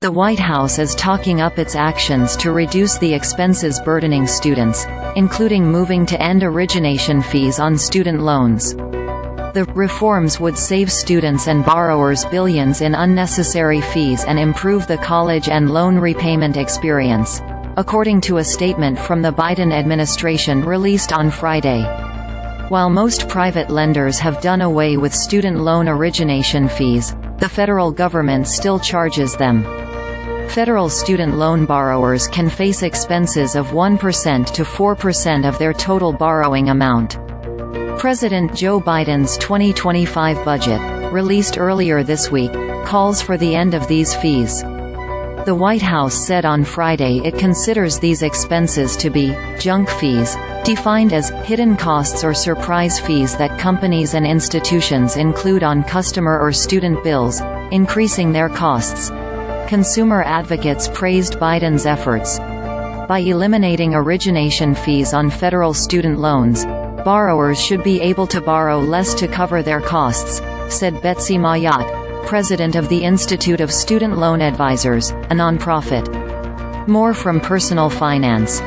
The White House is talking up its actions to reduce the expenses burdening students, including moving to end origination fees on student loans. The reforms would save students and borrowers billions in unnecessary fees and improve the college and loan repayment experience, according to a statement from the Biden administration released on Friday. While most private lenders have done away with student loan origination fees, the federal government still charges them. Federal student loan borrowers can face expenses of 1% to 4% of their total borrowing amount. President Joe Biden's 2025 budget, released earlier this week, calls for the end of these fees. The White House said on Friday it considers these expenses to be junk fees, defined as hidden costs or surprise fees that companies and institutions include on customer or student bills, increasing their costs. Consumer advocates praised Biden's efforts. By eliminating origination fees on federal student loans, borrowers should be able to borrow less to cover their costs, said Betsy Mayotte, president of the Institute of Student Loan Advisors, a nonprofit. More from Personal Finance.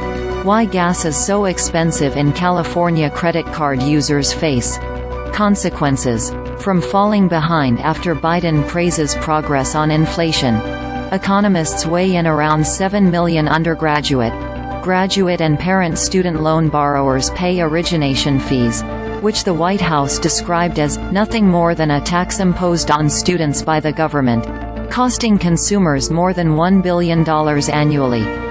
Why gas is so expensive in California. Credit card users face consequences from falling behind after Biden praises progress on inflation. Economists weigh in. Around 7 million undergraduate, graduate and parent student loan borrowers pay origination fees, which the White House described as nothing more than a tax imposed on students by the government, costing consumers more than $1 billion annually.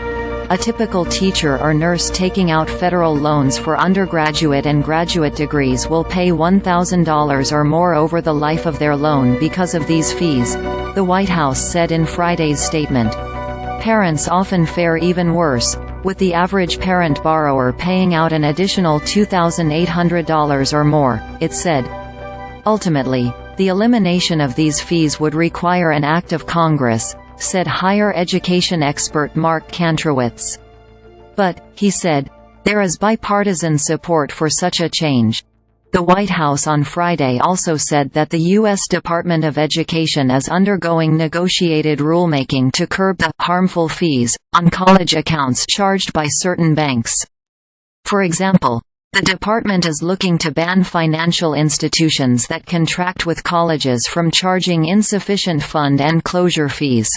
A typical teacher or nurse taking out federal loans for undergraduate and graduate degrees will pay $1,000 or more over the life of their loan because of these fees, the White House said in Friday's statement. Parents often fare even worse, with the average parent borrower paying out an additional $2,800 or more, it said. Ultimately, the elimination of these fees would require an act of Congress, said higher education expert Mark Kantrowitz. But, he said, there is bipartisan support for such a change. The White House on Friday also said that the U.S. Department of Education is undergoing negotiated rulemaking to curb the harmful fees on college accounts charged by certain banks. For example, the department is looking to ban financial institutions that contract with colleges from charging insufficient fund and closure fees.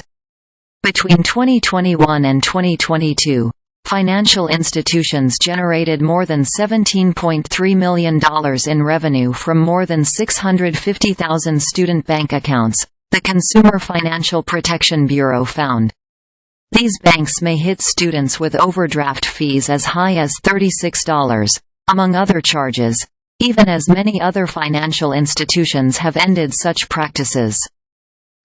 Between 2021 and 2022, financial institutions generated more than $17.3 million in revenue from more than 650,000 student bank accounts, the Consumer Financial Protection Bureau found. These banks may hit students with overdraft fees as high as $36, among other charges, even as many other financial institutions have ended such practices.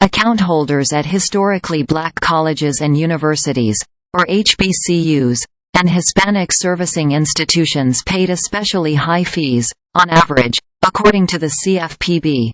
Account holders at historically black colleges and universities, or HBCUs, and Hispanic-servicing institutions paid especially high fees, on average, according to the CFPB.